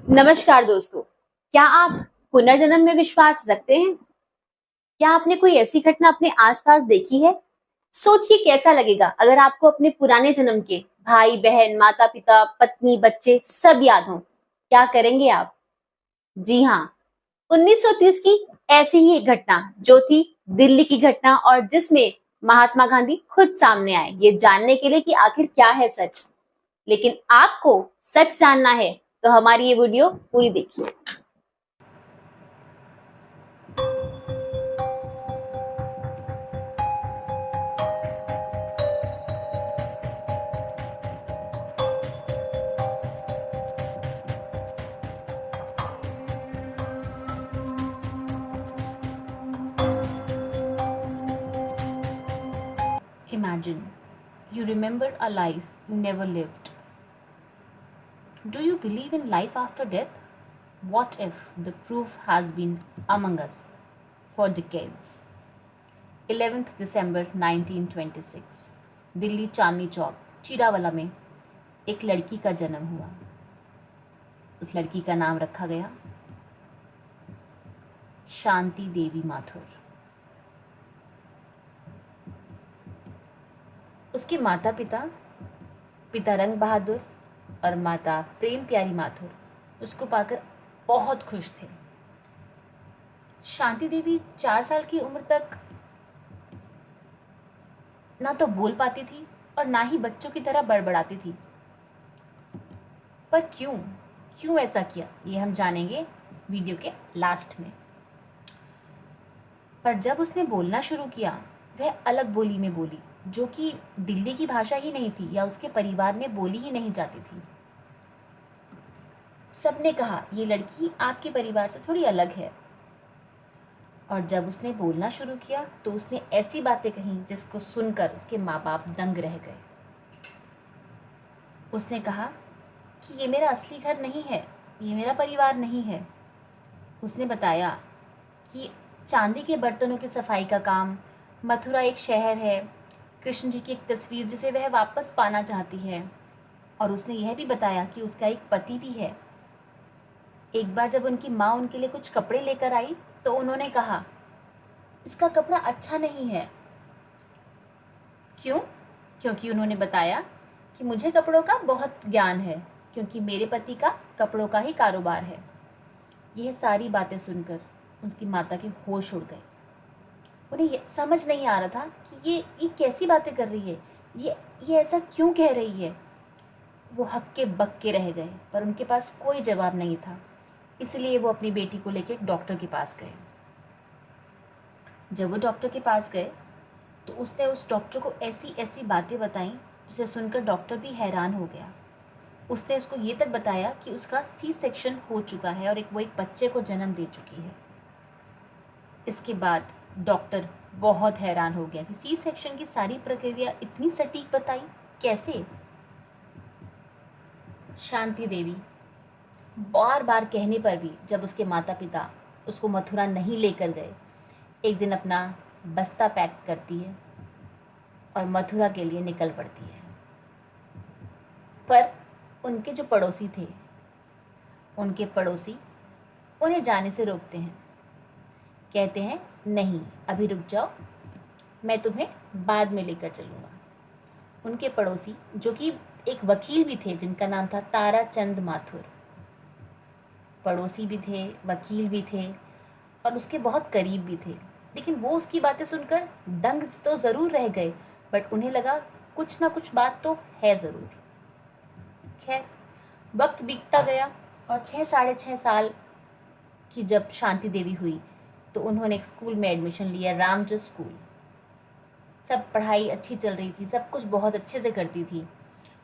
नमस्कार दोस्तों, क्या आप पुनर्जन्म में विश्वास रखते हैं? क्या आपने कोई ऐसी घटना अपने आसपास देखी है? सोचिए कैसा लगेगा अगर आपको अपने पुराने जन्म के भाई बहन, माता पिता, पत्नी, बच्चे सब याद हों। क्या करेंगे आप? जी हाँ, 1930 की ऐसी ही एक घटना जो थी दिल्ली की घटना, और जिसमें महात्मा गांधी खुद सामने आए ये जानने के लिए कि आखिर क्या है सच। लेकिन आपको सच जानना है तो हमारी ये वीडियो पूरी देखिए। Imagine you remember a life you never lived. Do you believe in life after death? What if the proof has been among us for decades? 11th December 1926, Delhi Chandni Chowk चीरावाला में एक लड़की का जन्म हुआ। उस लड़की का नाम रखा गया शांति देवी माथुर। उसके माता पिता रंग बहादुर और माता प्रेम प्यारी माथुर उसको पाकर बहुत खुश थे। शांति देवी 4 साल की उम्र तक ना तो बोल पाती थी और ना ही बच्चों की तरह बड़बड़ाती थी। पर क्यों ऐसा किया ये हम जानेंगे वीडियो के लास्ट में। पर जब उसने बोलना शुरू किया वह अलग बोली में बोली, जो कि दिल्ली की भाषा ही नहीं थी या उसके परिवार में बोली ही नहीं जाती थी। सबने कहा ये लड़की आपके परिवार से थोड़ी अलग है। और जब उसने बोलना शुरू किया तो उसने ऐसी बातें कही जिसको सुनकर उसके माँ बाप दंग रह गए। उसने कहा कि ये मेरा असली घर नहीं है, ये मेरा परिवार नहीं है। उसने बताया कि चांदी के बर्तनों की सफाई का काम, मथुरा एक शहर है, कृष्ण जी की एक तस्वीर जिसे वह वापस पाना चाहती है। और उसने यह भी बताया कि उसका एक पति भी है। एक बार जब उनकी माँ उनके लिए कुछ कपड़े लेकर आई तो उन्होंने कहा इसका कपड़ा अच्छा नहीं है। क्यों? क्योंकि उन्होंने बताया कि मुझे कपड़ों का बहुत ज्ञान है, क्योंकि मेरे पति का कपड़ों का ही कारोबार है। यह सारी बातें सुनकर उसकी माता के होश उड़ गए। उन्हें ये समझ नहीं आ रहा था कि ये कैसी बातें कर रही है, ये ऐसा क्यों कह रही है। वो हक्के बक्के रह गए, पर उनके पास कोई जवाब नहीं था। इसलिए वो अपनी बेटी को लेकर डॉक्टर के पास गए। जब वो डॉक्टर के पास गए तो उसने उस डॉक्टर को ऐसी ऐसी बातें बताई जिसे सुनकर डॉक्टर भी हैरान हो गया। उसने उसको ये तक बताया कि उसका सी सेक्शन हो चुका है और वो एक बच्चे को जन्म दे चुकी है। इसके बाद डॉक्टर बहुत हैरान हो गया कि सी सेक्शन की सारी प्रक्रिया इतनी सटीक बताई कैसे। शांति देवी बार बार कहने पर भी जब उसके माता पिता उसको मथुरा नहीं लेकर गए, एक दिन अपना बस्ता पैक करती है और मथुरा के लिए निकल पड़ती है। पर उनके जो पड़ोसी थे, उनके पड़ोसी उन्हें जाने से रोकते हैं। कहते हैं नहीं, अभी रुक जाओ, मैं तुम्हें बाद में लेकर चलूँगा। उनके पड़ोसी जो कि एक वकील भी थे जिनका नाम था ताराचंद माथुर, पड़ोसी भी थे, वकील भी थे और उसके बहुत करीब भी थे। लेकिन वो उसकी बातें सुनकर दंग तो ज़रूर रह गए, बट उन्हें लगा कुछ ना कुछ बात तो है ज़रूर। खैर, वक्त बीतता गया और 6 साढ़े 6 साल की जब शांति देवी हुई तो उन्होंने एक स्कूल में एडमिशन लिया, रामजस स्कूल। सब पढ़ाई अच्छी चल रही थी, सब कुछ बहुत अच्छे से करती थी।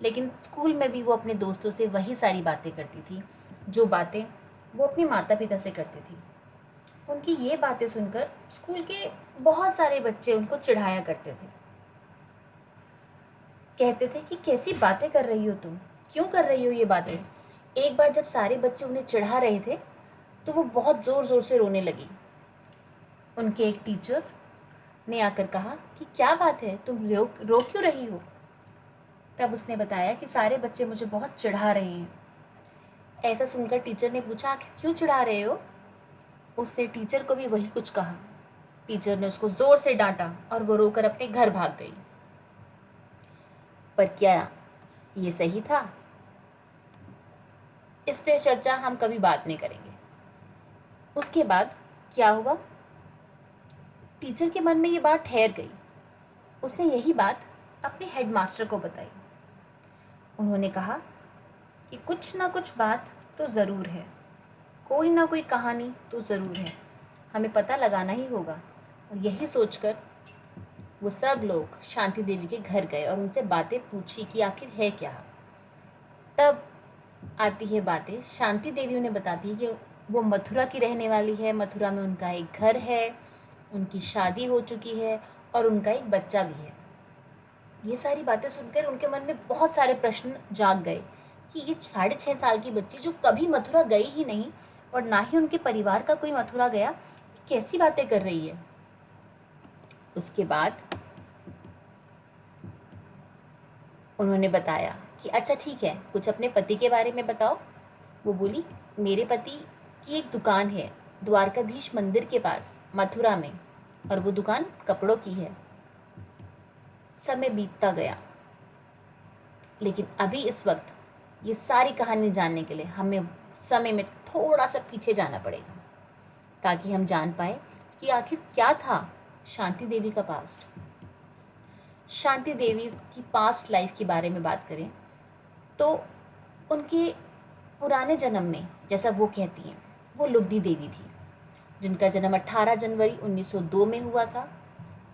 लेकिन स्कूल में भी वो अपने दोस्तों से वही सारी बातें करती थी जो बातें वो अपने माता पिता से करती थी। उनकी ये बातें सुनकर स्कूल के बहुत सारे बच्चे उनको चिढ़ाया करते थे। कहते थे कि कैसी बातें कर रही हो तुम, क्यों कर रही हो ये बातें। एक बार जब सारे बच्चे उन्हें चिढ़ा रहे थे तो वो बहुत ज़ोर ज़ोर से रोने लगी। उनके एक टीचर ने आकर कहा कि क्या बात है, तुम रो क्यों रही हो। तब उसने बताया कि सारे बच्चे मुझे बहुत चिढ़ा रहे हैं ऐसा सुनकर टीचर ने पूछा, आखिर क्यों चिढ़ा रहे हो? उसने टीचर को भी वही कुछ कहा। टीचर ने उसको जोर से डांटा और वो रोकर अपने घर भाग गई। पर क्या ये सही था? इस पे चर्चा हम कभी बात नहीं करेंगे। उसके बाद क्या हुआ? टीचर के मन में ये बात ठहर गई। उसने यही बात अपने हेडमास्टर को बताई। उन्होंने कहा कि कुछ ना कुछ बात तो ज़रूर है, कोई ना कोई कहानी तो ज़रूर है, हमें पता लगाना ही होगा। और यही सोचकर वो सब लोग शांति देवी के घर गए और उनसे बातें पूछी कि आखिर है क्या। तब आती है बातें, शांति देवी उन्हें बताती है कि वो मथुरा की रहने वाली है, मथुरा में उनका एक घर है, उनकी शादी हो चुकी है और उनका एक बच्चा भी है। ये सारी बातें सुनकर उनके मन में बहुत सारे प्रश्न जाग गए कि ये 6.5 साल की बच्ची जो कभी मथुरा गई ही नहीं और ना ही उनके परिवार का कोई मथुरा गया, कैसी बातें कर रही है। उसके बाद उन्होंने बताया कि अच्छा ठीक है, कुछ अपने पति के बारे में बताओ। वो बोली, मेरे पति की एक दुकान है द्वारकाधीश मंदिर के पास मथुरा में, और वो दुकान कपड़ों की है। समय बीतता गया, लेकिन अभी इस वक्त ये सारी कहानी जानने के लिए हमें समय में थोड़ा सा पीछे जाना पड़ेगा, ताकि हम जान पाए कि आखिर क्या था शांति देवी का पास्ट। शांति देवी की पास्ट लाइफ के बारे में बात करें तो उनके पुराने जन्म में, जैसा वो कहती हैं, वो लुब्धि देवी थी, जिनका जन्म 18 जनवरी 1902 में हुआ था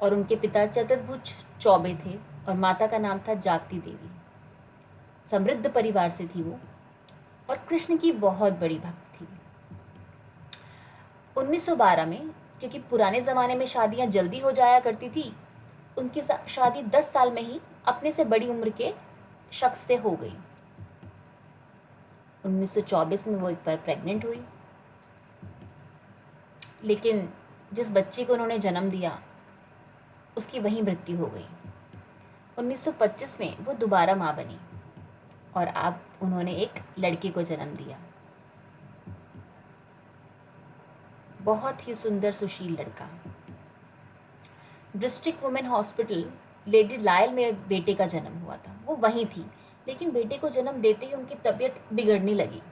और उनके पिता चतुर्भुज चौबे थे और माता का नाम था जागती देवी। समृद्ध परिवार से थी वो और कृष्ण की बहुत बड़ी भक्त थी। 1912 में, क्योंकि पुराने ज़माने में शादियां जल्दी हो जाया करती थी, उनकी शादी 10 साल में ही अपने से बड़ी उम्र के शख्स से हो गई। 1924 में वो एक बार प्रेग्नेंट हुई, लेकिन जिस बच्चे को उन्होंने जन्म दिया उसकी वहीं मृत्यु हो गई। 1925 में वो दोबारा माँ बनी और अब उन्होंने एक लड़के को जन्म दिया। बहुत ही सुंदर सुशील लड़का। District women hospital lady Lyell में बेटे का जन्म हुआ था, वो वहीं थी, लेकिन बेटे को जन्म देते ही उनकी तबीयत बिगड़ने लगी।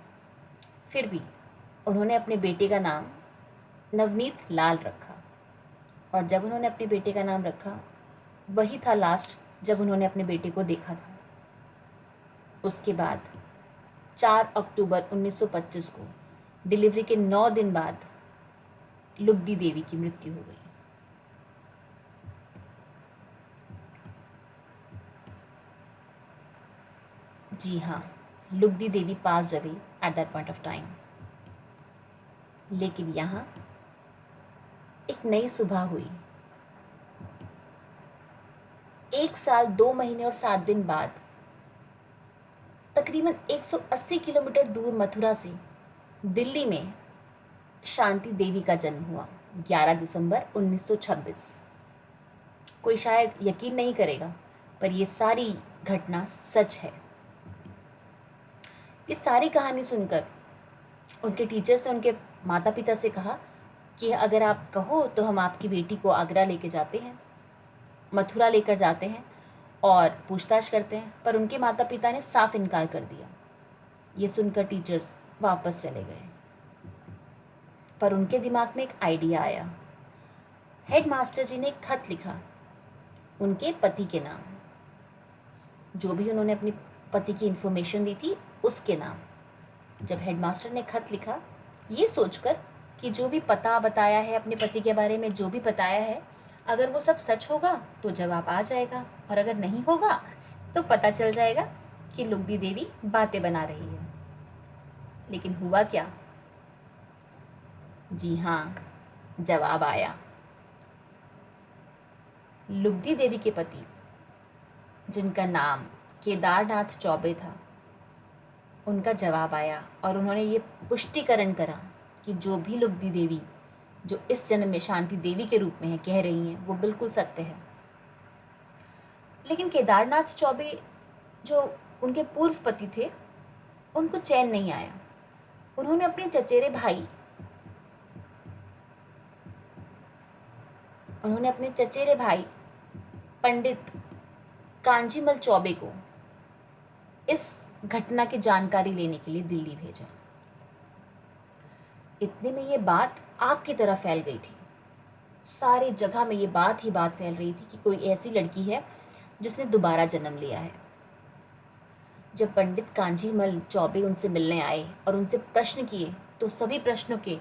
फिर भी उन्होंने अपने बेटे का नाम नवनीत लाल रखा, और जब उन्होंने अपने बेटे का नाम रखा वही था लास्ट जब उन्होंने अपने बेटे को देखा था। उसके बाद 4 अक्टूबर 1925 को डिलीवरी के 9 दिन बाद लुब्धि देवी की मृत्यु हो गई। जी हाँ, Lubdhi Devi passed away at that point of time. लेकिन यहाँ एक नई सुबह हुई। 1 साल 2 महीने और 7 दिन बाद तकरीबन 180 किलोमीटर दूर मथुरा से दिल्ली में शांति देवी का जन्म हुआ 11 दिसंबर 1926। कोई शायद यकीन नहीं करेगा, पर ये सारी घटना सच है। ये सारी कहानी सुनकर उनके टीचर्स ने उनके माता पिता से कहा कि अगर आप कहो तो हम आपकी बेटी को आगरा लेके जाते हैं, मथुरा लेकर जाते हैं और पूछताछ करते हैं। पर उनके माता पिता ने साफ इनकार कर दिया। ये सुनकर टीचर्स वापस चले गए, पर उनके दिमाग में एक आइडिया आया। हेडमास्टर जी ने एक खत लिखा उनके पति के नाम, जो भी उन्होंने अपने पति की इन्फॉर्मेशन दी थी उसके नाम। जब हेडमास्टर ने खत लिखा, ये सोचकर कि जो भी पता बताया है अपने पति के बारे में, जो भी बताया है, अगर वो सब सच होगा तो जवाब आ जाएगा, और अगर नहीं होगा तो पता चल जाएगा कि लुब्धि देवी बातें बना रही है। लेकिन हुआ क्या? जी हाँ, जवाब आया। लुब्धि देवी के पति, जिनका नाम केदारनाथ चौबे था, उनका जवाब आया और उन्होंने ये पुष्टिकरण करा कि जो भी लुब्धि देवी जो इस जन्म में शांति देवी के रूप में है कह रही हैं, वो बिल्कुल सत्य है। लेकिन केदारनाथ चौबे जो उनके पूर्व पति थे, उनको चैन नहीं आया। उन्होंने अपने चचेरे भाई पंडित कांजीमल चौबे को इस घटना की जानकारी लेने के लिए दिल्ली भेजा। इतने में ये बात आग की तरह फैल गई थी। सारी जगह में ये बात ही बात फैल रही थी कि कोई ऐसी लड़की है जिसने दोबारा जन्म लिया है। जब पंडित कांजीमल चौबे उनसे मिलने आए और उनसे प्रश्न किए तो सभी प्रश्नों के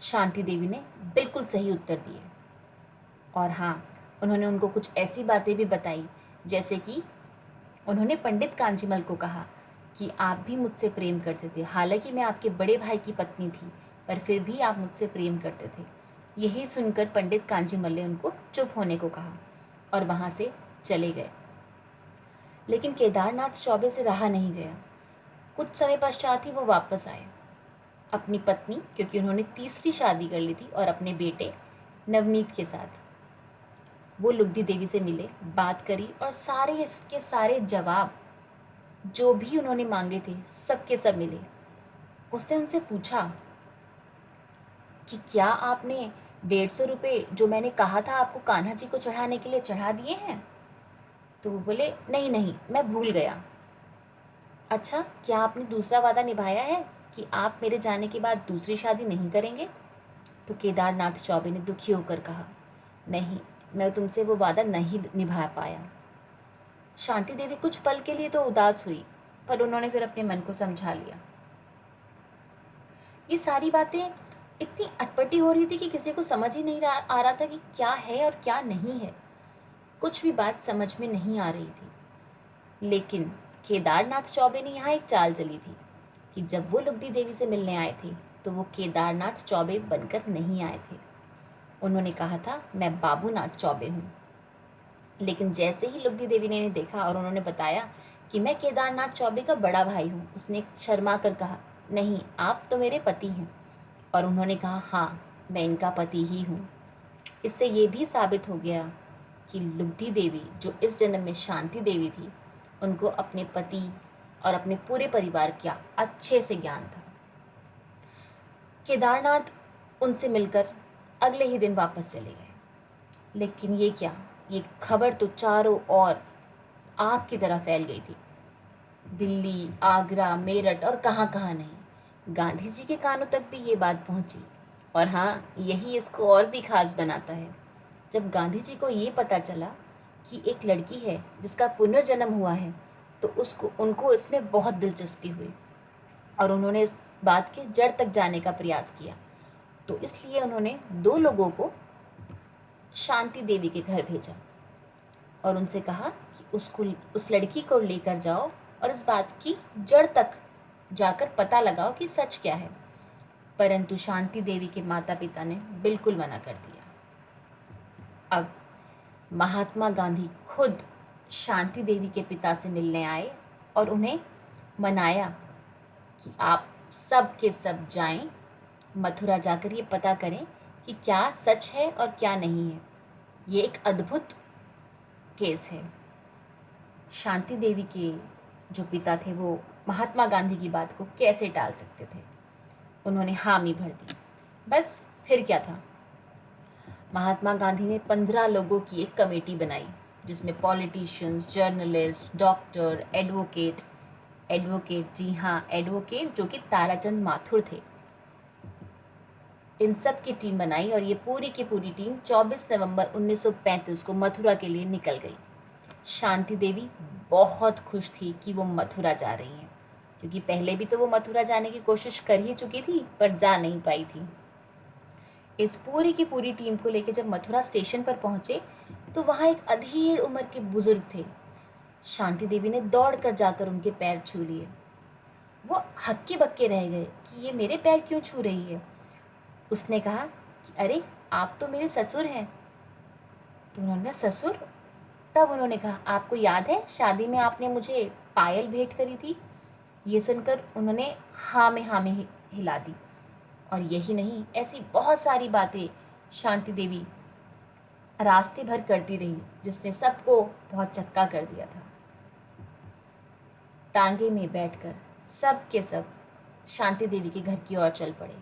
शांति देवी ने बिल्कुल सही उत्तर दिए। और हाँ, उन्होंने उनको कुछ ऐसी बातें भी बताई, जैसे कि उन्होंने पंडित कांजीमल को कहा कि आप भी मुझसे प्रेम करते थे, हालांकि मैं आपके बड़े भाई की पत्नी थी, पर फिर भी आप मुझसे प्रेम करते थे। यही सुनकर पंडित कांजीमल ने उनको चुप होने को कहा और वहाँ से चले गए। लेकिन केदारनाथ चौबे से रहा नहीं गया। कुछ समय पश्चात ही वो वापस आए अपनी पत्नी, क्योंकि उन्होंने तीसरी शादी कर ली थी, और अपने बेटे नवनीत के साथ। वो लुगदी देवी से मिले, बात करी और सारे इसके सारे जवाब जो भी उन्होंने मांगे थे सबके सब मिले। उसने उनसे पूछा कि क्या आपने 150 रुपये जो मैंने कहा था आपको कान्हा जी को चढ़ाने के लिए चढ़ा दिए हैं? तो वो बोले नहीं नहीं, मैं भूल गया। अच्छा, क्या आपने दूसरा वादा निभाया है कि आप मेरे जाने के बाद दूसरी शादी नहीं करेंगे? तो केदारनाथ चौबे ने दुखी होकर कहा, नहीं, मैं तुमसे वो वादा नहीं निभा पाया। शांति देवी कुछ पल के लिए तो उदास हुई, पर उन्होंने फिर अपने मन को समझा लिया। ये सारी बातें इतनी अटपटी हो रही थी कि किसी को समझ ही नहीं आ रहा था कि क्या है और क्या नहीं है। कुछ भी बात समझ में नहीं आ रही थी। लेकिन केदारनाथ चौबे ने यहाँ एक चाल चली थी कि जब वो लुगदी देवी से मिलने आए थे तो वो केदारनाथ चौबे बनकर नहीं आए थे। उन्होंने कहा था, मैं बाबूनाथ चौबे हूँ। लेकिन जैसे ही लुगदी देवी ने देखा और उन्होंने बताया कि मैं केदारनाथ चौबे का बड़ा भाई हूँ, उसने शर्मा कर कहा, नहीं, आप तो मेरे पति हैं। और उन्होंने कहा, हाँ, मैं इनका पति ही हूँ। इससे ये भी साबित हो गया कि लुगदी देवी, जो इस जन्म में शांति देवी थी, उनको अपने पति और अपने पूरे परिवार का अच्छे से ज्ञान था। केदारनाथ उनसे मिलकर अगले ही दिन वापस चले गए। लेकिन ये क्या, ये खबर तो चारों ओर आग की तरह फैल गई थी। दिल्ली, आगरा, मेरठ और कहाँ कहाँ नहीं, गांधी जी के कानों तक भी ये बात पहुंची। और हाँ, यही इसको और भी खास बनाता है। जब गांधी जी को ये पता चला कि एक लड़की है जिसका पुनर्जन्म हुआ है, तो उनको इसमें बहुत दिलचस्पी हुई और उन्होंने इस बात के जड़ तक जाने का प्रयास किया। तो इसलिए उन्होंने 2 लोगों को शांति देवी के घर भेजा और उनसे कहा कि उस लड़की को लेकर जाओ और इस बात की जड़ तक जाकर पता लगाओ कि सच क्या है। परंतु शांति देवी के माता पिता ने बिल्कुल मना कर दिया। अब महात्मा गांधी खुद शांति देवी के पिता से मिलने आए और उन्हें मनाया कि आप सब के सब जाएं, मथुरा जाकर ये पता करें कि क्या सच है और क्या नहीं है। ये एक अद्भुत केस है। शांति देवी के जो पिता थे वो महात्मा गांधी की बात को कैसे टाल सकते थे। उन्होंने हामी भर दी। बस फिर क्या था, महात्मा गांधी ने 15 लोगों की एक कमेटी बनाई जिसमें पॉलिटिशियंस, जर्नलिस्ट, डॉक्टर, एडवोकेट, जी हाँ, एडवोकेट जो कि ताराचंद माथुर थे, इन सब की टीम बनाई और ये पूरी की पूरी टीम 24 नवंबर 1935 को मथुरा के लिए निकल गई। शांति देवी बहुत खुश थी कि वो मथुरा जा रही हैं, क्योंकि पहले भी तो वो मथुरा जाने की कोशिश कर ही चुकी थी पर जा नहीं पाई थी। इस पूरी की पूरी टीम को लेकर जब मथुरा स्टेशन पर पहुंचे तो वहां एक अधेड़ उम्र के बुजुर्ग थे। शांति देवी ने दौड़ कर जाकर उनके पैर छू लिए। वो हक्के बक्के रह गए कि ये मेरे पैर क्यों छू रही है। उसने कहा कि अरे, आप तो मेरे ससुर हैं। तो उन्होंने, ससुर? तब उन्होंने कहा, आपको याद है शादी में आपने मुझे पायल भेंट करी थी? ये सुनकर उन्होंने हाँ में हिला दी। और यही नहीं, ऐसी बहुत सारी बातें शांति देवी रास्ते भर करती रही जिसने सबको बहुत चक्का कर दिया था। तांगे में बैठकर सब के सब शांति देवी के घर की ओर चल पड़े।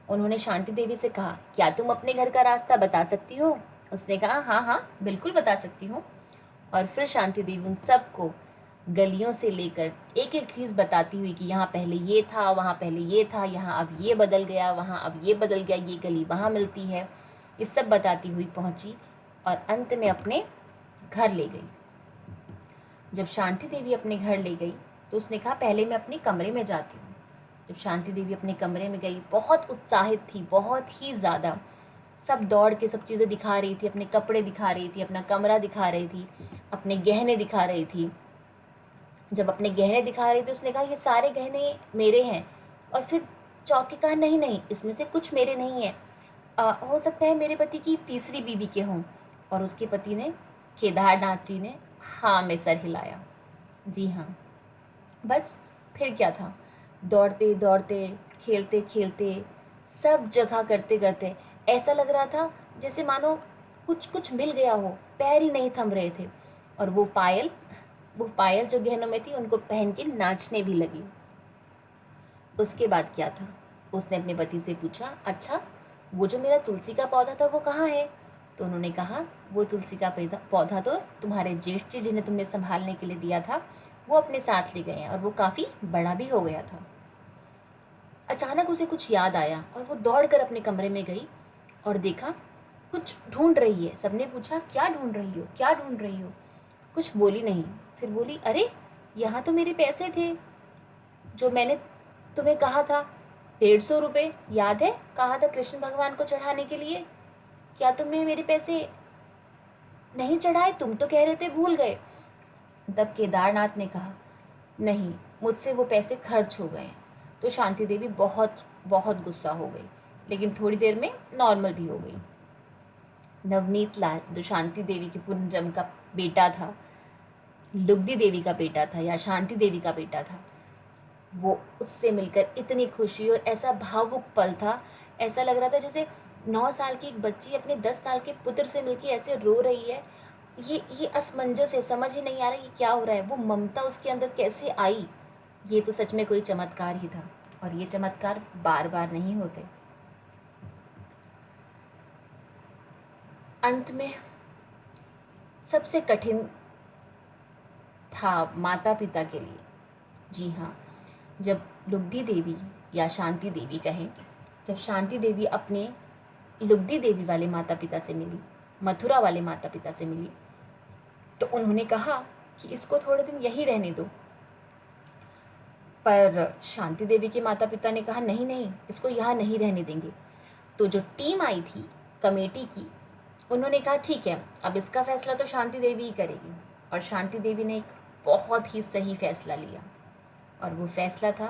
उन्होंने शांति देवी से कहा, क्या तुम अपने घर का रास्ता बता सकती हो? उसने कहा, हाँ हाँ बिल्कुल बता सकती हूँ। और फिर शांति देवी उन सबको गलियों से लेकर एक एक चीज़ बताती हुई कि यहाँ पहले ये था, वहाँ पहले ये था, यहाँ अब ये बदल गया, वहाँ अब ये बदल गया, ये गली वहाँ मिलती है, ये सब बताती हुई पहुँची और अंत में अपने घर ले गई। जब शांति देवी अपने घर ले गई तो उसने कहा, पहले मैं अपने कमरे में जाती हूँ। जब शांति देवी अपने कमरे में गई, बहुत उत्साहित थी, बहुत ही ज़्यादा। सब दौड़ के सब चीज़ें दिखा रही थी, अपने कपड़े दिखा रही थी, अपना कमरा दिखा रही थी, अपने गहने दिखा रही थी। जब अपने गहने दिखा रही थी उसने कहा, ये सारे गहने मेरे हैं। और फिर चौंक के कहा, नहीं नहीं, इसमें से कुछ मेरे नहीं है, हो सकता है मेरे पति की तीसरी बीवी के हों। और उसके पति ने, केदारनाथ जी ने, हाँ में सर हिलाया। जी हाँ, बस फिर क्या था, दौड़ते दौड़ते, खेलते खेलते, सब जगह करते करते ऐसा लग रहा था जैसे मानो कुछ कुछ मिल गया हो, पैर ही नहीं थम रहे थे। और वो पायल जो गहनों में थी उनको पहन के नाचने भी लगी। उसके बाद क्या था, उसने अपने पति से पूछा, अच्छा वो जो मेरा तुलसी का पौधा था वो कहाँ है? तो उन्होंने कहा, वो तुलसी का पौधा तो तुम्हारे जेठ जी जिन्हें तुमने संभालने के लिए दिया था वो अपने साथ ले गए हैं और वो काफ़ी बड़ा भी हो गया था। अचानक उसे कुछ याद आया और वो दौड़कर अपने कमरे में गई और देखा कुछ ढूंढ रही है। सबने पूछा, क्या ढूंढ रही हो, क्या ढूंढ रही हो? कुछ बोली नहीं। फिर बोली, अरे यहाँ तो मेरे पैसे थे जो मैंने तुम्हें कहा था, 150 रुपये, याद है, कहा था कृष्ण भगवान को चढ़ाने के लिए। क्या तुमने मेरे पैसे नहीं चढ़ाए? तुम तो कह रहे थे भूल गए। तब केदारनाथ ने कहा, नहीं, मुझसे वो पैसे खर्च हो गए। तो शांति देवी बहुत बहुत गुस्सा हो गई, लेकिन थोड़ी देर में नॉर्मल भी हो गई। नवनीत लाल जो शांति देवी के पुनर्जन्म का बेटा था, लुगदी देवी का बेटा था या शांति देवी का बेटा था, वो उससे मिलकर इतनी खुशी और ऐसा भावुक पल था, ऐसा लग रहा था जैसे 9 साल की एक बच्ची अपने 10 साल के पुत्र से मिलकर ऐसे रो रही है। ये असमंजस है, समझ ही नहीं आ रहा ये क्या हो रहा है। वो ममता उसके अंदर कैसे आई, ये तो सच में कोई चमत्कार ही था। और ये चमत्कार बार बार नहीं होते। अंत में सबसे कठिन था माता पिता के लिए। जी हाँ, जब लुगदी देवी या शांति देवी कहें, जब शांति देवी अपने लुगदी देवी वाले माता पिता से मिली, मथुरा वाले माता पिता से मिली, तो उन्होंने कहा कि इसको थोड़े दिन यहीं रहने दो। पर शांति देवी के माता पिता ने कहा, नहीं नहीं, इसको यहाँ नहीं रहने देंगे। तो जो टीम आई थी कमेटी की, उन्होंने कहा, ठीक है, अब इसका फैसला तो शांति देवी ही करेगी। और शांति देवी ने एक बहुत ही सही फैसला लिया, और वो फैसला था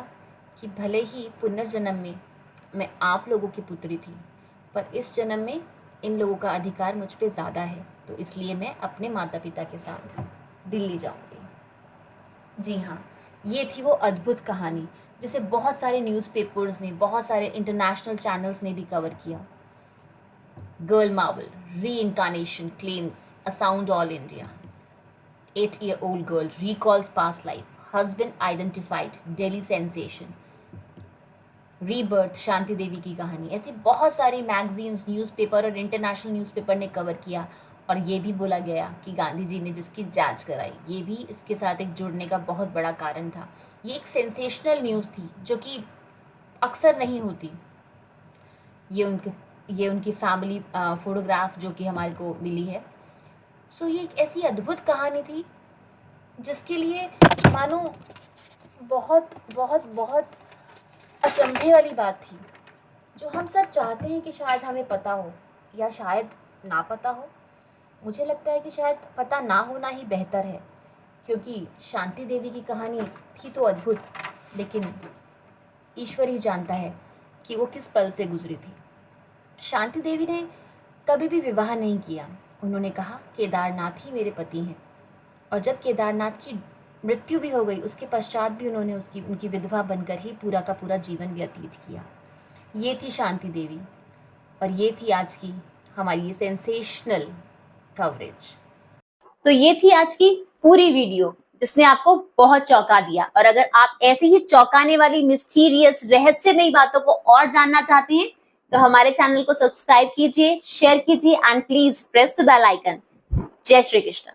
कि भले ही पुनर्जन्म में मैं आप लोगों की पुत्री थी, पर इस जन्म में इन लोगों का अधिकार मुझ पे ज़्यादा है, तो इसलिए मैं अपने माता पिता के साथ दिल्ली जाऊंगी। जी हाँ, ये थी वो अद्भुत कहानी जिसे बहुत सारे न्यूज़पेपर्स ने, बहुत सारे इंटरनेशनल चैनल्स ने भी कवर किया। Girl Marvel reincarnation claims a sound all India. 8-year-old girl recalls past life. Husband identified. Delhi sensation. Rebirth Shanti Devi की कहानी। ऐसी बहुत सारी मैगजीन्स, न्यूज़पेपर और इंटरनेशनल न्यूज़पेपर ने कवर किया। और ये भी बोला गया कि गांधी जी ने जिसकी जांच कराई, ये भी इसके साथ एक जुड़ने का बहुत बड़ा कारण था। ये एक सेंसेशनल न्यूज़ थी जो कि अक्सर नहीं होती। ये उनकी फैमिली फोटोग्राफ जो कि हमारे को मिली है। सो ये एक ऐसी अद्भुत कहानी थी जिसके लिए मानो बहुत बहुत बहुत अचंभे वाली बात थी, जो हम सब चाहते हैं कि शायद हमें पता हो या शायद ना पता हो। मुझे लगता है कि शायद पता ना होना ही बेहतर है, क्योंकि शांति देवी की कहानी थी तो अद्भुत, लेकिन ईश्वर ही जानता है कि वो किस पल से गुजरी थी। शांति देवी ने कभी भी विवाह नहीं किया। उन्होंने कहा, केदारनाथ ही मेरे पति हैं। और जब केदारनाथ की मृत्यु भी हो गई, उसके पश्चात भी उन्होंने उनकी विधवा बनकर ही पूरा का पूरा जीवन व्यतीत किया। ये थी शांति देवी, और ये थी आज की हमारी ये सेंसेशनल कवरेज। तो ये थी आज की पूरी वीडियो। जिसने आपको बहुत चौंका दिया। और अगर आप ऐसी ही चौंकाने वाली मिस्टीरियस रहस्यमयी बातों को और जानना चाहते हैं तो हमारे चैनल को सब्सक्राइब कीजिए, शेयर कीजिए and please press the bell icon. जय श्री कृष्ण।